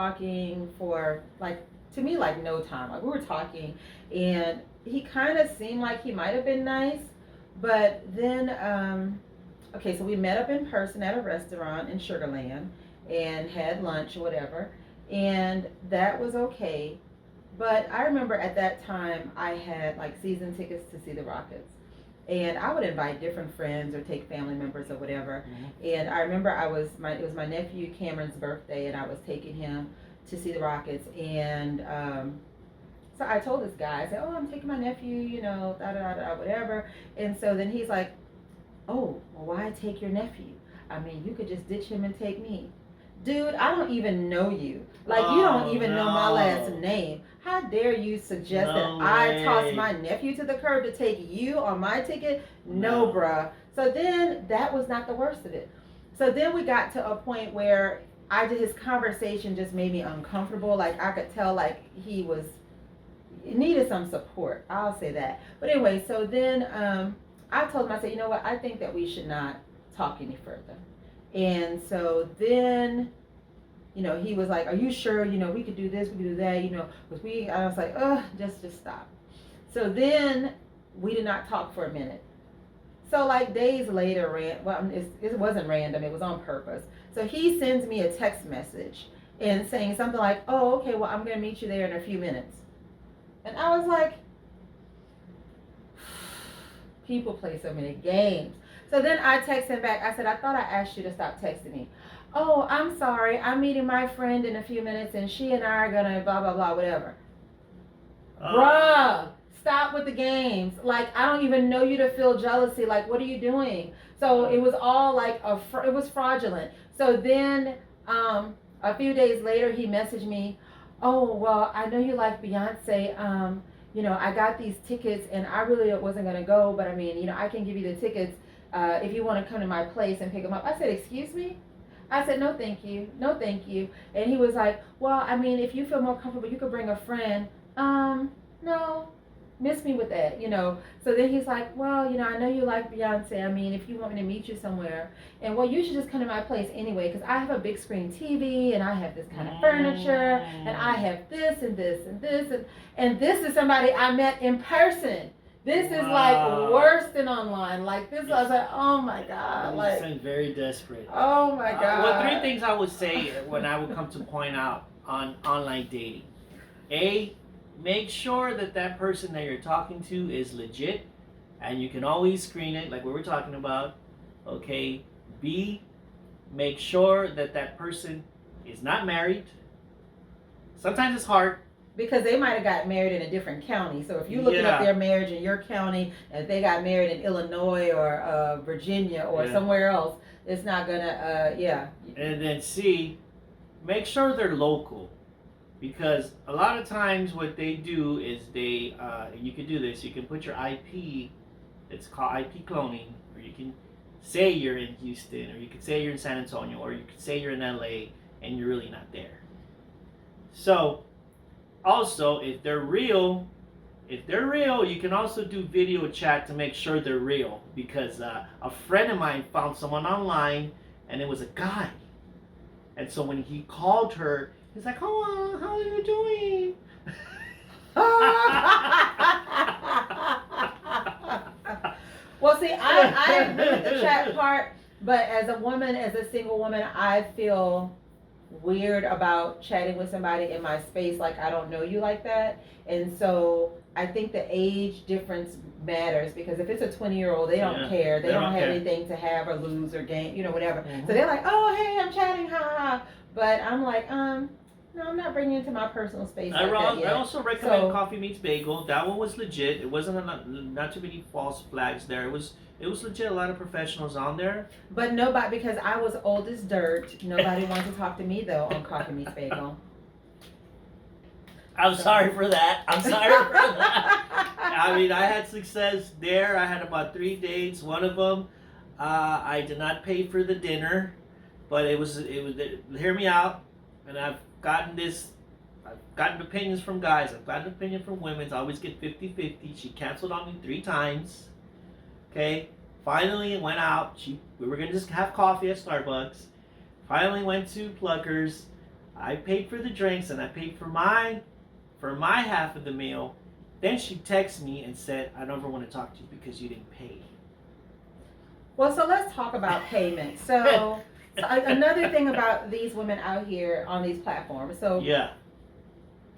talking for like, to me, like no time. Like we were talking, and he kind of seemed like he might have been nice, but then okay, so we met up in person at a restaurant in Sugarland and had lunch or whatever, and that was okay. But I remember at that time I had like season tickets to see the Rockets. And I would invite different friends or take family members or whatever. And I remember it was my nephew Cameron's birthday, and I was taking him to see the Rockets. And so I told this guy, I said, "Oh, I'm taking my nephew, da da da da, whatever." And so then he's like, "Oh, well, why take your nephew? I mean, you could just ditch him and take me." Dude, I don't even know you. Like, you don't even know my last name. How dare you suggest that I toss my nephew to the curb to take you on my ticket? No, bruh. So then that was not the worst of it. So then we got to a point where his conversation just made me uncomfortable. Like, I could tell, like, he needed some support. I'll say that. But anyway, so then I told him, I said, "You know what? I think that we should not talk any further." And so then, he was like, "Are you sure, we could do this, we could do that, because I was like, ugh, just stop." So then we did not talk for a minute. So like days later, it wasn't random, it was on purpose. So he sends me a text message and saying something like, "Oh, okay, well, I'm going to meet you there in a few minutes." And I was like, people play so many games. So then I text him back. I said, "I thought I asked you to stop texting me." "Oh, I'm sorry. I'm meeting my friend in a few minutes, and she and I are going to blah, blah, blah, whatever." Bruh, stop with the games. Like, I don't even know you to feel jealousy. Like, what are you doing? So it was all like, it was fraudulent. So then a few days later, he messaged me, "Oh, well, I know you like Beyonce. I got these tickets, and I really wasn't going to go, but I mean, I can give you the tickets if you want to come to my place and pick them up." I said, "Excuse me?" I said, "No, thank you. No, thank you." And he was like, "Well, I mean, if you feel more comfortable, you could bring a friend." No, miss me with that. So then he's like, "Well, I know you like Beyonce. I mean, if you want me to meet you somewhere, and well, you should just come to my place anyway, because I have a big screen TV, and I have this kind of furniture, and I have this and this and this, and this is somebody I met in person. This is like worse than online. Like this, I was like, oh my god, You sound very desperate. Oh my god. Well, three things I would say when I would come to point out on online dating. A, make sure that person that you're talking to is legit, and you can always screen it like we were talking about. Okay. B, make sure that person is not married. Sometimes it's hard. Because they might have got married in a different county. So if you're looking up their marriage in your county, and if they got married in Illinois or Virginia or somewhere else, it's not gonna, And then C, make sure they're local. Because a lot of times what they do is you can do this, you can put your IP, it's called IP cloning, or you can say you're in Houston, or you can say you're in San Antonio, or you can say you're in LA, and you're really not there. So, also, if they're real, you can also do video chat to make sure they're real. Because a friend of mine found someone online, and it was a guy. And so when he called her, he's like, "Oh, how are you doing?" Well, see, I agree with the chat part, but as a single woman, I feel weird about chatting with somebody in my space like I don't know you like that. And so I think the age difference matters, because if it's a 20-year-old, they don't care. They don't have anything to have or lose or gain, whatever. Mm-hmm. So they're like, "Oh, hey, I'm chatting, ha ha." But I'm like, no, I'm not bringing it into my personal space. I also recommend Coffee Meets Bagel. That one was legit. It wasn't not too many false flags there. It was legit. A lot of professionals on there. But nobody, because I was old as dirt. Nobody wanted to talk to me though on Coffee Meets Bagel. I'm sorry for that. I mean, I had success there. I had about 3 dates. One of them, I did not pay for the dinner, but it was. Hear me out, and I've gotten opinions from guys. I've gotten opinion from women. I always get 50-50. She canceled on me 3 times. Okay. Finally, it went out. We were gonna just have coffee at Starbucks. Finally went to Pluckers. I paid for the drinks and I paid for my half of the meal. Then she texted me and said, I don't ever want to talk to you because you didn't pay. Well, so let's talk about payment. So another thing about these women out here on these platforms. So Yeah.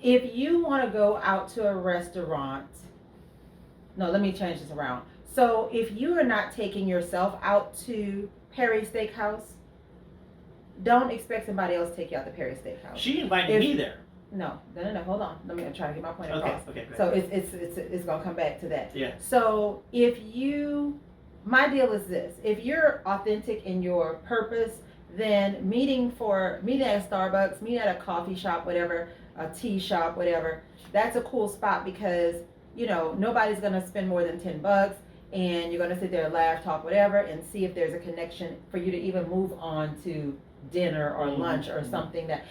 if you want to go out to a restaurant, no, let me change this around. So if you are not taking yourself out to Perry Steakhouse, don't expect somebody else to take you out to Perry Steakhouse. She invited me there. No, hold on. I'm trying to get my point Okay, across. okay. So it's gonna come back to that. Yeah. So my deal is this: if you're authentic in your purpose, then meeting at Starbucks, meeting at a coffee shop, whatever, a tea shop, whatever, that's a cool spot because nobody's gonna spend more than $10, and you're gonna sit there, laugh, talk, whatever, and see if there's a connection for you to even move on to dinner or lunch or something that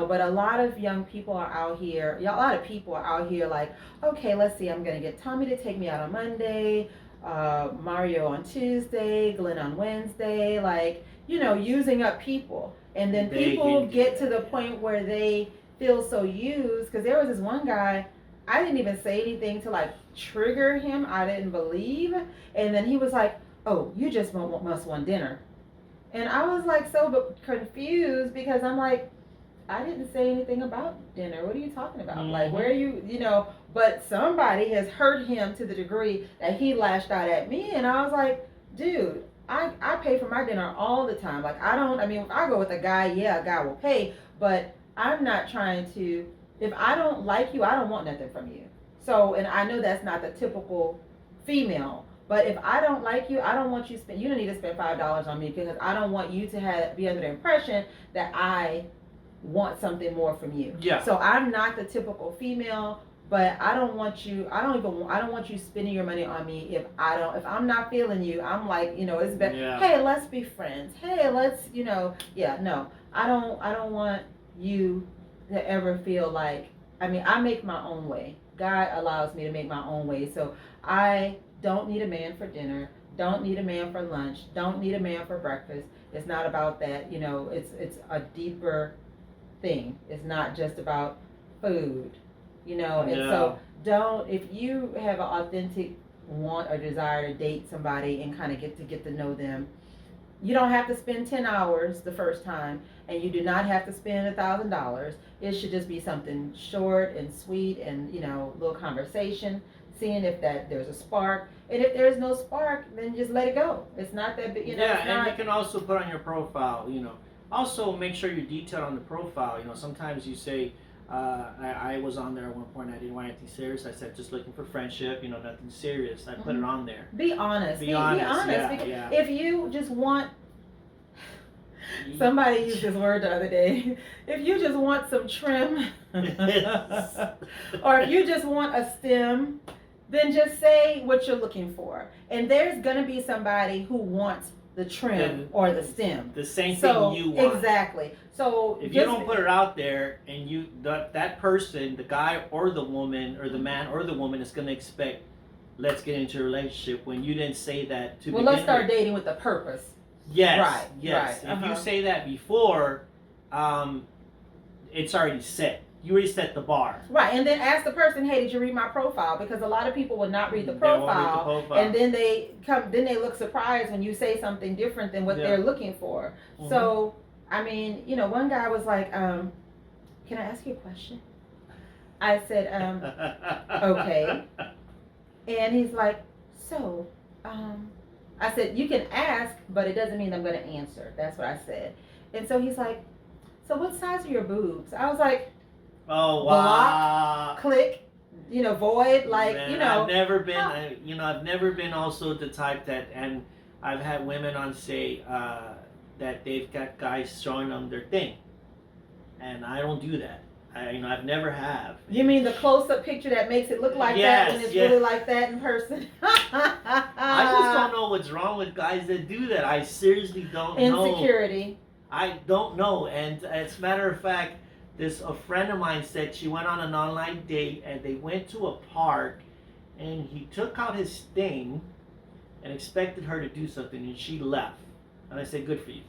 but a lot of young people are out here, a lot of people are out here like, okay, let's see, I'm gonna get Tommy to take me out on Monday, Mario on Tuesday, Glenn on Wednesday, like using up people, and then people get to the point where they feel so used, because there was this one guy, I didn't even say anything to like trigger him, I didn't believe, and then he was like, oh, you just must want dinner. And I was like so confused because I'm like, I didn't say anything about dinner. What are you talking about? Mm-hmm. Like, where are you, but somebody has hurt him to the degree that he lashed out at me. And I was like, dude, I pay for my dinner all the time. Like, if I go with a guy, yeah, a guy will pay. But I'm not trying to, if I don't like you, I don't want nothing from you. So, and I know that's not the typical female. But if I don't like you, I don't want you you don't need to spend $5 on me, because I don't want you to be under the impression that I want something more from you. Yeah. So I'm not the typical female, but I don't want you spending your money on me if I'm not feeling you. I'm like, it's better. Yeah. Hey, let's be friends. Hey, let's, no. I don't want you to ever feel like, I make my own way. God allows me to make my own way. So I don't need a man for dinner, don't need a man for lunch, don't need a man for breakfast. It's not about that, it's a deeper thing. It's not just about food, and so if you have an authentic want or desire to date somebody and kind of get to know them, you don't have to spend 10 hours the first time, and you do not have to spend $1,000. It should just be something short and sweet, and little conversation, seeing if there's a spark. And if there's no spark, then just let it go. It's not that big, and you can also put on your profile, also make sure you're detailed on the profile. Sometimes you say, I was on there at one point, I didn't want anything serious. I said, just looking for friendship, nothing serious. I put it on there. Be honest. Be honest. Yeah. If you just want, somebody used this word the other day, if you just want some trim, or if you just want a stem, then just say what you're looking for. And there's going to be somebody who wants the trim or the stem. The same thing you want. Exactly. So if you don't put it out there, and that person, the guy or the woman, or the man or the woman, is going to expect, let's get into a relationship, when you didn't say that to begin with. Well, let's start dating with a purpose. Yes. Right. Yes. Right. If you say that before, it's already set. You already set the bar. Right, and then ask the person, hey, did you read my profile? Because a lot of people will not read the profile, and then they look surprised when you say something different than what they're looking for. Mm-hmm. So, one guy was like, can I ask you a question? I said, okay. And he's like, so, I said, you can ask, but it doesn't mean I'm going to answer. That's what I said. And so he's like, so what size are your boobs? I was like, oh, wow. Block, click, void, like, Man, I've never been, I've never been also the type that, and I've had women on say that they've got guys showing them their thing. And I don't do that. I've never have. You mean the close-up picture that makes it look like that when it's really like that in person? I just don't know what's wrong with guys that do that. I seriously don't know. Insecurity. I don't know. And as a matter of fact, a friend of mine said she went on an online date, and they went to a park, and he took out his thing and expected her to do something, and she left. And I said, good for you.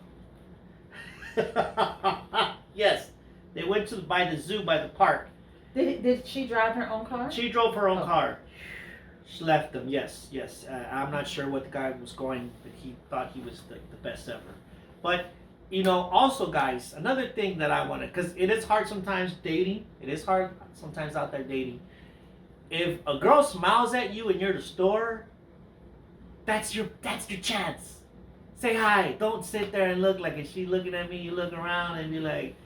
Yes. They went to by the zoo, by the park. Did she drive her own car? She drove her own Oh. car. She left them. Yes, yes. I'm not sure what the guy was going, but he thought he was the best ever. But also, guys, another thing that I want to, because it is hard sometimes dating. It is hard sometimes out there dating. If a girl smiles at you and you're at the store, that's your chance. Say hi. Don't sit there and look like, is she looking at me? You look around and be like,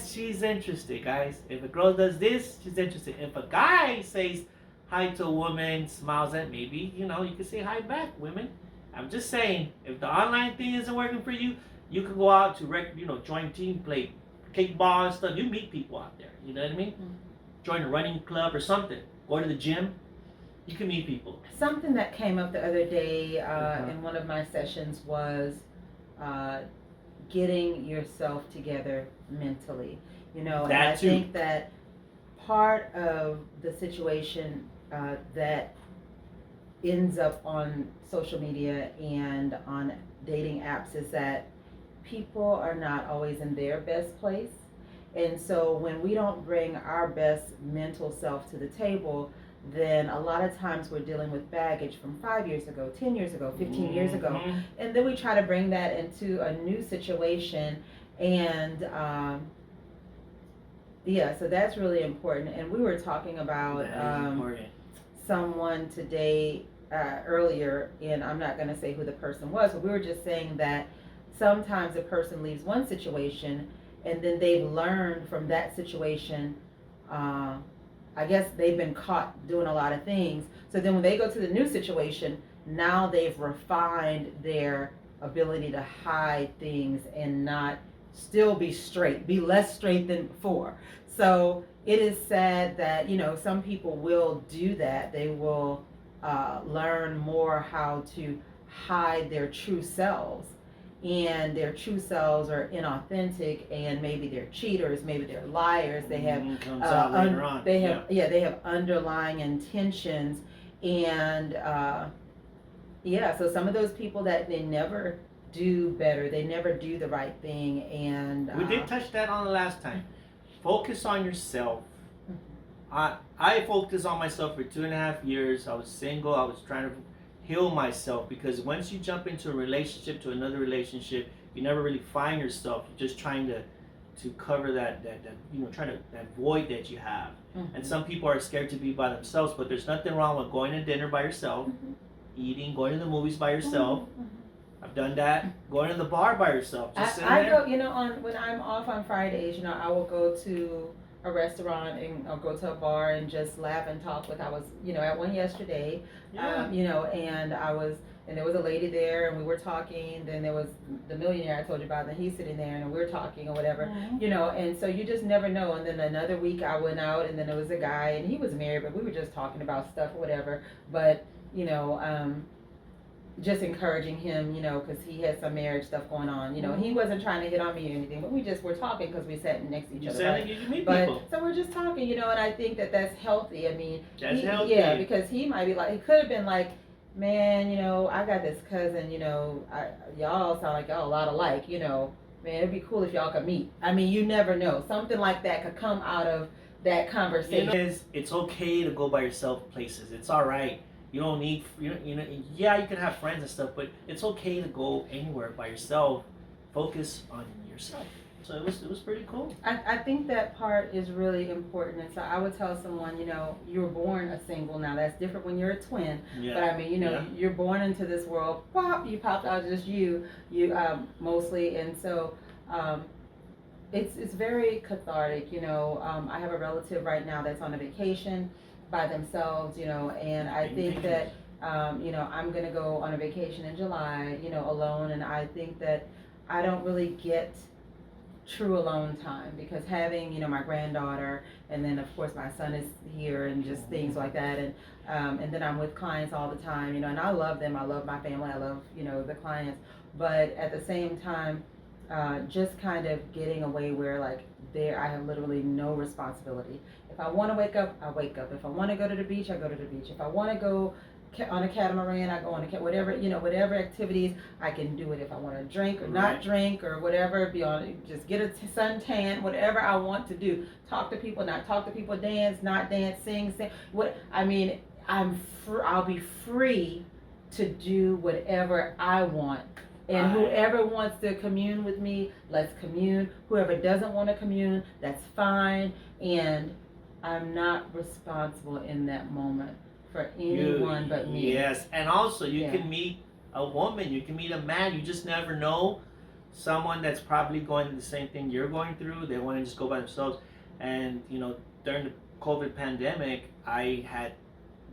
she's interested, guys. If a girl does this, she's interested. If a guy says hi to a woman, smiles at, maybe you can say hi back, women. I'm just saying, if the online thing isn't working for you, you can go out to join team, play kickball and stuff. You meet people out there. You know what I mean? Mm-hmm. Join a running club or something. Go to the gym. You can meet people. Something that came up the other day in one of my sessions was getting yourself together mentally. And I think that part of the situation that ends up on social media and on dating apps is that people are not always in their best place. And so when we don't bring our best mental self to the table, then a lot of times we're dealing with baggage from 5 years ago, 10 years ago, 15 years ago. And then we try to bring that into a new situation. And so that's really important. And we were talking about someone today earlier, and I'm not going to say who the person was, but we were just saying that sometimes a person leaves one situation and then they've learned from that situation. I guess they've been caught doing a lot of things. So then when they go to the new situation, now they've refined their ability to hide things and not still be straight, be less straight than before. So it is sad that, some people will do that. They will learn more how to hide their true selves. And their true selves are inauthentic, and maybe they're cheaters, maybe they're liars. They have comes out later on. They have underlying intentions, and so some of those people that they never do better, they never do the right thing, and we did touch that on the last time. Focus on yourself. I focused on myself for 2.5 years. I was single. I was trying to heal myself, because once you jump into a relationship, to another relationship, you never really find yourself. You're just trying to cover that void that you have. Mm-hmm. And some people are scared to be by themselves, but there's nothing wrong with going to dinner by yourself, eating, going to the movies by yourself. I've done that. Going to the bar by yourself. Just I go, when I'm off on Fridays, I will go to a restaurant and I'll go to a bar and just laugh and talk with. I was, at one yesterday, and there was a lady there and we were talking. Then there was the millionaire I told you about, and he's sitting there and we were talking or whatever, and so you just never know. And then another week I went out and then there was a guy and he was married, but we were just talking about stuff or whatever. But, just encouraging him, because he had some marriage stuff going on. He wasn't trying to hit on me or anything, but we just were talking because we sat next to each other. So we're just talking, and I think that that's healthy. I mean, healthy. Yeah, because he might be like, he could have been like, man, I got this cousin, y'all sound like y'all a lot alike, man, it'd be cool if y'all could meet. I mean, you never know. Something like that could come out of that conversation. It's okay to go by yourself places. It's all right. You don't need, you can have friends and stuff, but it's okay to go anywhere by yourself. Focus on yourself. So it was pretty cool. I think that part is really important. And so I would tell someone, you were born a single. Now that's different when you're a twin. Yeah. But I mean, you're born into this world. Pop, you popped out, just you mostly. And so it's very cathartic. I have a relative right now that's on a vacation by themselves, and I think that, I'm going to go on a vacation in July, alone, and I think that I don't really get true alone time, because having, my granddaughter, and then of course my son is here, and just things like that, and then I'm with clients all the time, and I love them, I love my family, I love, the clients, but at the same time, just kind of getting away where I have literally no responsibility. If I want to wake up, I wake up. If I want to go to the beach, I go to the beach. If I want to go on a catamaran, I go on a whatever, whatever activities. I can do it if I want to drink or not Right. drink or whatever. Be on, just get a suntan, whatever I want to do. Talk to people, not talk to people, dance, not dance, sing. What I mean, I'll be free to do whatever I want. And whoever wants to commune with me, let's commune. Whoever doesn't want to commune, that's fine. And I'm not responsible in that moment for anyone but me. Yes, and also you Yeah. can meet a woman, you can meet a man. You just never know. Someone that's probably going through the same thing you're going through. They want to just go by themselves. And during the COVID pandemic, I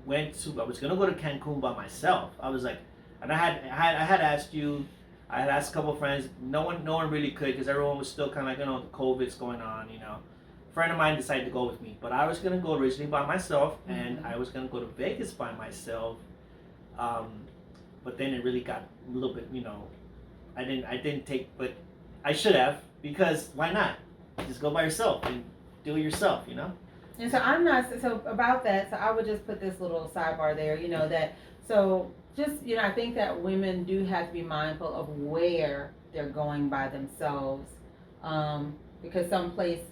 was gonna go to Cancun by myself. I was like, and I had asked you. I had asked a couple of friends. No one really could because everyone was still kind of like, the COVID's going on. A friend of mine decided to go with me, but I was gonna go originally by myself, and I was gonna go to Vegas by myself. But then it really got a little bit, I didn't take, but I should have, because why not? Just go by yourself and do it yourself. And so I'm not, so about that, so I would just put this little sidebar there, that, so just, I think that women do have to be mindful of where they're going by themselves, because some places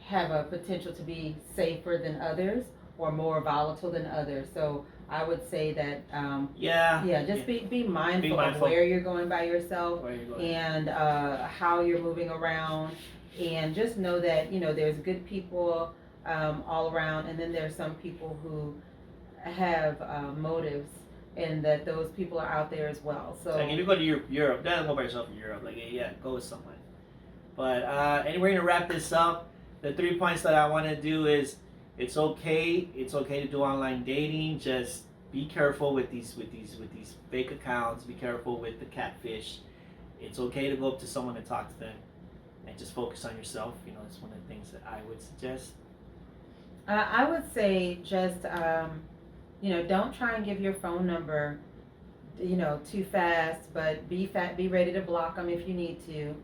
have a potential to be safer than others or more volatile than others. So I would say that, just be mindful of where you're going by yourself and how you're moving around, and just know that, there's good people all around, and then there's some people who have motives, and that those people are out there as well. So like if you go to Europe, don't go by yourself in Europe. Like, go with someone. But anyway, we're gonna wrap this up. The 3 points that I want to do is, it's okay to do online dating. Just be careful with these fake accounts. Be careful with the catfish. It's okay to go up to someone and talk to them, and just focus on yourself. It's one of the things that I would suggest. I would say just, don't try and give your phone number, too fast, but be ready to block them if you need to.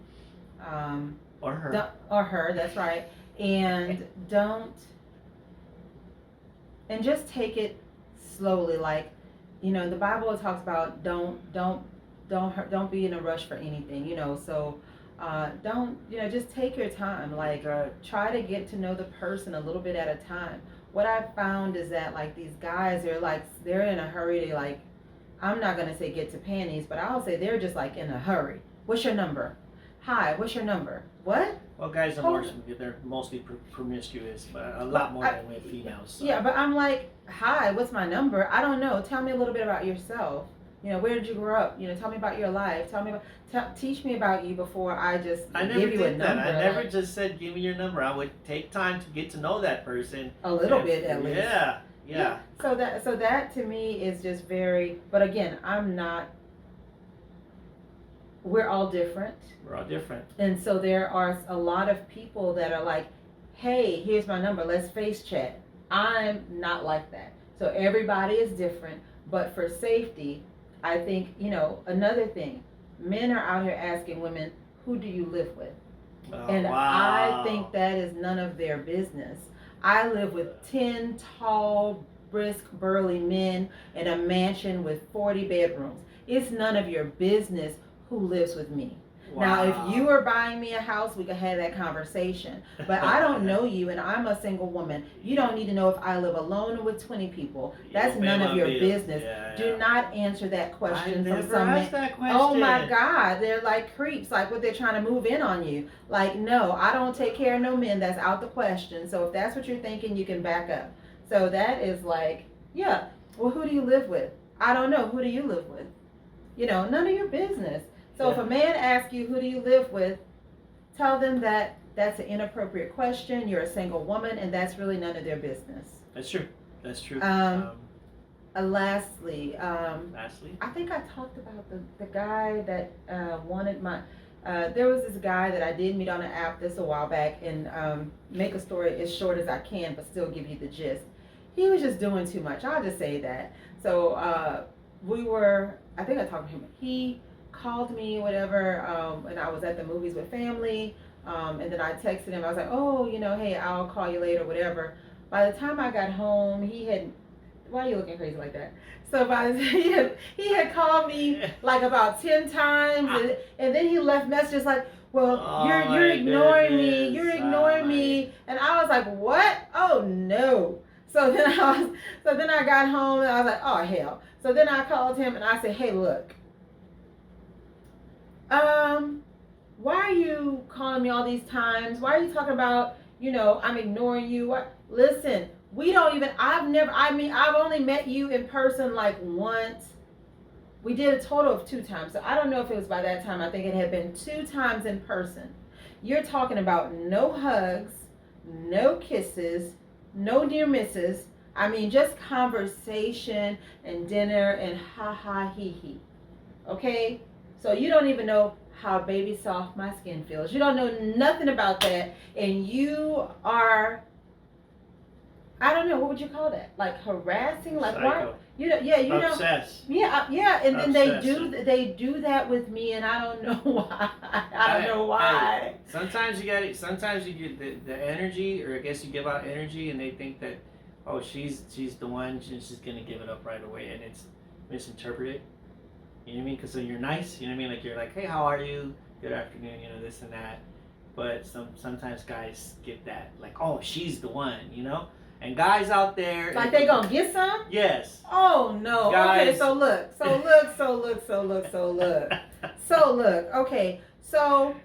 Or her. Or her, that's right. And and just take it slowly. Like, the Bible talks about don't be in a rush for anything, so don't, just take your time. Like, try to get to know the person a little bit at a time. What I found is that, like, these guys, they're in a hurry to, like, I'm not gonna say get to panties, but I'll say they're just like in a hurry. What's your number? Hi, what's your number? What? Well, guys are they're mostly promiscuous, but a lot more than with females. So. Yeah, but I'm like, hi, what's my number? I don't know. Tell me a little bit about yourself. Where did you grow up? Tell me about your life. Teach me about you before I just give you a number. I never just said give me your number. I would take time to get to know that person a little bit at least. Yeah. So that to me is just very. But again, I'm not. We're all different. We're all different. And so there are a lot of people that are like, hey, here's my number. Let's face chat. I'm not like that. So everybody is different. But for safety, I think, another thing, men are out here asking women, who do you live with? And wow. I think that is none of their business. I live with 10 tall, brisk, burly men in a mansion with 40 bedrooms. It's none of your business who lives with me. Wow. Now, if you are buying me a house, we could have that conversation. But I don't know you, and I'm a single woman. You don't need to know if I live alone or with 20 people. That's none of your business. Do not answer that question from some men. Oh my God, they're like creeps, like what they're trying to move in on you. Like, no, I don't take care of no men. That's out the question. So if that's what you're thinking, you can back up. So that is like, well, who do you live with? I don't know. Who do you live with? None of your business. So if a man asks you, who do you live with, tell them that that's an inappropriate question. You're a single woman, and that's really none of their business. That's true. Lastly, Lastly, I think I talked about the guy that wanted my. There was this guy that I did meet on an app this a while back, and make a story as short as I can, but still give you the gist. He was just doing too much. I'll just say that. So I think I talked to him. He called me, whatever, and I was at the movies with family, and then I texted him. I was like, oh, hey, I'll call you later, whatever. By the time I got home, he had why are you looking crazy like that? So he had called me like about 10 times, and then he left messages like, well, Oh you're my ignoring me, goodness. you're ignoring me, and I was like, what? Oh no. So then I got home and I was like, oh hell. So then I called him and I said, hey, look, why are you calling me all these times? Why are you talking about, I'm ignoring you? What? Listen, I've only met you in person like once. We did a total of 2 times. So I don't know if it was by that time. I think it had been 2 times in person. You're talking about no hugs, no kisses, no near misses. I mean, just conversation and dinner and ha ha he he. Okay? So you don't even know how baby soft my skin feels. You don't know nothing about that. And you are, I don't know, what would you call that? Like harassing? Like Psycho. why? Obsessed. Yeah, and then Obsessive. they do that with me, and I don't know why. I don't know why. Hey, sometimes you get the energy, or I guess you give out energy, and they think that, oh, she's the one, she's gonna give it up right away, and it's misinterpreted. You know what I mean? Because you're nice. You know what I mean? Like you're like, hey, how are you? Good afternoon. This and that. But sometimes guys get that, like, oh, she's the one. And guys out there, like they gonna get some? Yes. Oh no. Guys. Okay, so look. Okay, so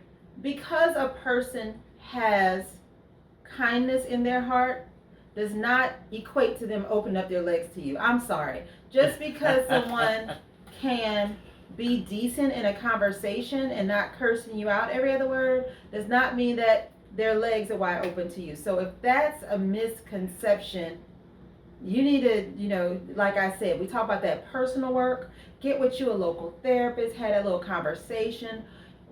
because a person has kindness in their heart does not equate to them opening up their legs to you. I'm sorry. Just because someone can be decent in a conversation and not cursing you out every other word does not mean that their legs are wide open to you. So if that's a misconception, you need to, like I said, we talk about that personal work. Get with you a local therapist, have that little conversation.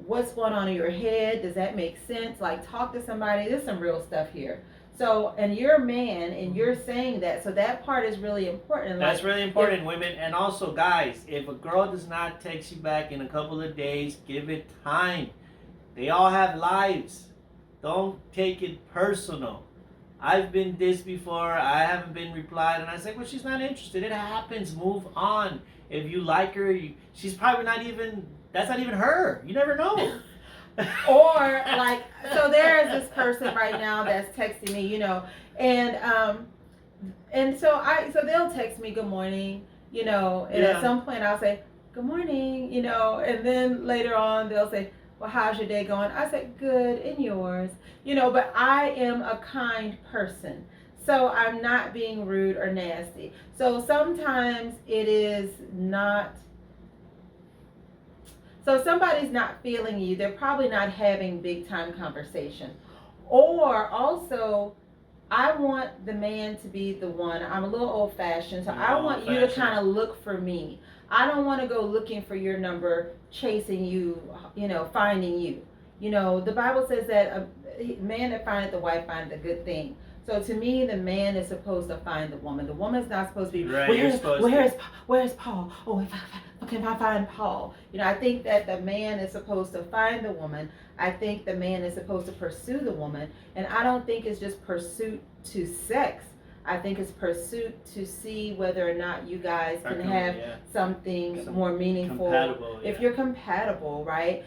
What's going on in your head? Does that make sense? Like, talk to somebody. There's some real stuff here. So, and you're a man and you're saying that. So that part is really important. That's really important, women. And also, guys, if a girl does not text you back in a couple of days, give it time. They all have lives. Don't take it personal. I've been this before. I haven't been replied, and I say, well, she's not interested. It happens. Move on. If you like her, she's probably not even. That's not even her. You never know. Or like, so there's this person right now that's texting me, and so they'll text me good morning, and at some point I'll say good morning, and then later on they'll say, well, how's your day going? I said, good, and yours, but I am a kind person. So I'm not being rude or nasty. So sometimes it is not. So if somebody's not feeling you, they're probably not having big time conversation. Or also, I want the man to be the one. I'm a little old fashioned, so I want you to kind of look for me. I don't want to go looking for your number, chasing you, finding you. The Bible says that a man that findeth the wife findeth a good thing. So to me, the man is supposed to find the woman. The woman's not supposed to be, right, where's Paul? Oh, if I find Paul. I think that the man is supposed to find the woman. I think the man is supposed to pursue the woman. And I don't think it's just pursuit to sex. I think it's pursuit to see whether or not you guys can have something more meaningful. If you're compatible, right?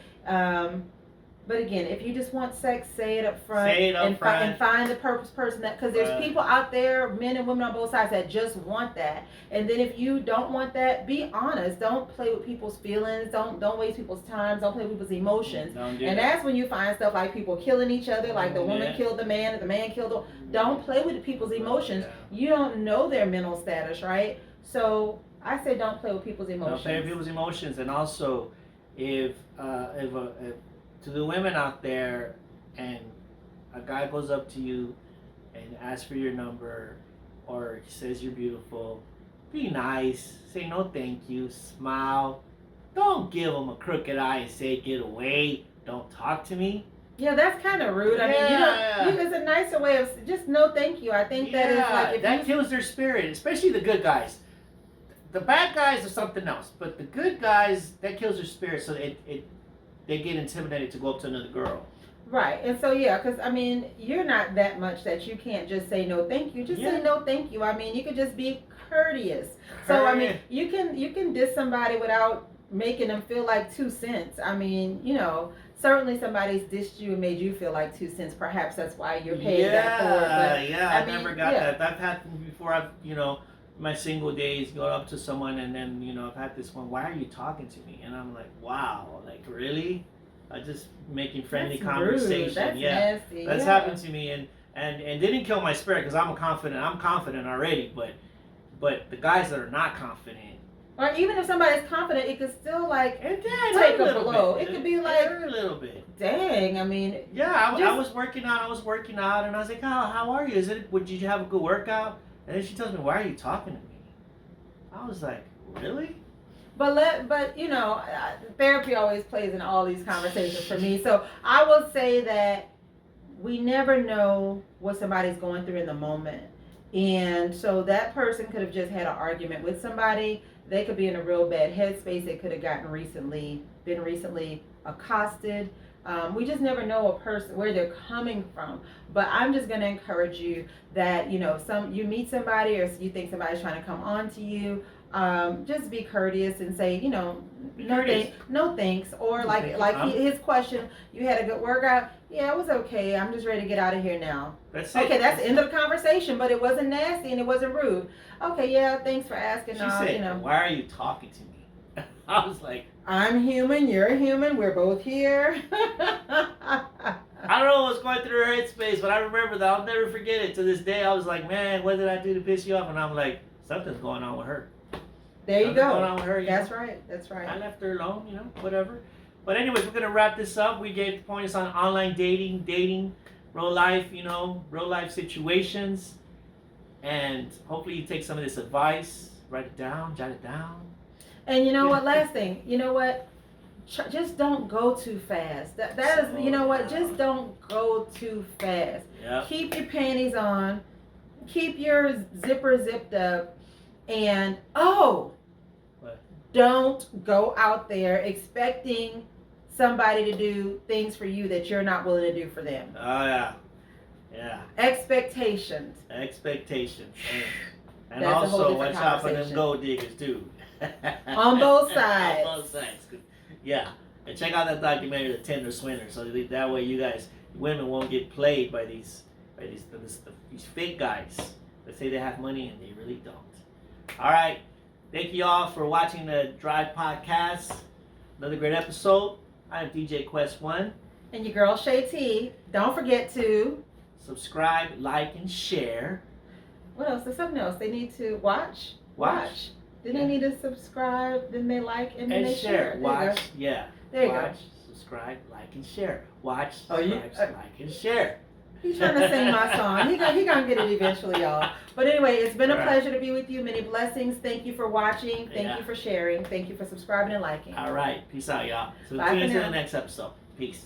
But again, if you just want sex, say it up front. And find the purpose person that, because there's people out there, men and women on both sides, that just want that. And then if you don't want that, be honest. Don't play with people's feelings. Don't waste people's time. Don't play with people's emotions. That's when you find stuff like people killing each other, like the woman killed the man, or the man killed the. Don't play with people's emotions. You don't know their mental status, right? So I say don't play with people's emotions. Don't play with people's emotions, and also if to the women out there, and a guy goes up to you and asks for your number, or he says you're beautiful, be nice, say no thank you, smile. Don't give him a crooked eye and say get away, don't talk to me. Yeah, that's kind of rude. I mean, there's a nicer way of just no thank you. I think that is like, that kills their spirit, especially the good guys. The bad guys are something else, but the good guys, that kills their spirit, so they get intimidated to go up to another girl. Right. And so, because, I mean, you're not that much that you can't just say no thank you. Just say no thank you. I mean, you could just be courteous. So I mean, you can diss somebody without making them feel like 2 cents. I mean, certainly somebody's dissed you and made you feel like 2 cents. Perhaps that's why you're paid that forward. But I never got that. That happened before. I've my single days, go up to someone and then I've had this one. Why are you talking to me? And I'm like, wow, like really? Just making friendly conversation. That's nasty. That's happened to me and didn't kill my spirit because I'm confident already. But the guys that are not confident. Or even if somebody's confident, it could still like take a blow. It could be like a little bit. Dang, I mean. Yeah, I was working out, and I was like, oh, how are you? Did you have a good workout? And then she tells me, why are you talking to me? I was like, really? But therapy always plays in all these conversations for me. So I will say that we never know what somebody's going through in the moment. And so that person could have just had an argument with somebody. They could be in a real bad headspace. They could have been recently accosted. We just never know a person where they're coming from. But I'm just going to encourage you that you meet somebody or you think somebody's trying to come on to you, just be courteous and say no thanks, or his question, you had a good workout. Yeah, it was okay. I'm just ready to get out of here now. That's it. Okay, that's the end of the conversation, but it wasn't nasty and it wasn't rude. Okay, yeah, thanks for asking. She said, why are you talking to me? I was like, I'm human, you're human, we're both here. I don't know what was going through her headspace, but I remember that. I'll never forget it. To this day, I was like, man, what did I do to piss you off? And I'm like, something's going on with her. There you go. Going on with her, That's right. That's right. I left her alone, whatever. But anyways, we're going to wrap this up. We gave points on online dating, real life situations. And hopefully you take some of this advice, write it down, jot it down. And you know what? Last thing, just don't go too fast. That is, just don't go too fast. Yep. Keep your panties on, keep your zipper zipped up, and don't go out there expecting somebody to do things for you that you're not willing to do for them. Oh yeah. Yeah. Expectations. And also watch out for them gold diggers too. On both sides. On both sides. Yeah. And check out that documentary, The Tender Swindler, so that way you guys, women, won't get played by these fake guys that say they have money and they really don't. All right. Thank you all for watching the Drive Podcast. Another great episode. I'm DJ Quest One. And your girl Shay T. Don't forget to subscribe, like, and share. What else? There's something else. They need to watch. Then they need to subscribe, then they like, and then they share. Watch, yeah. There you Watch, go. subscribe, like, and share. Watch, subscribe, like, and share. He's trying to sing my song. He gonna get it eventually, y'all. But anyway, it's been a pleasure to be with you. Many blessings. Thank you for watching. Thank you for sharing. Thank you for subscribing and liking. All right. Peace out, y'all. So Bye tune in for to now. the next episode. Peace.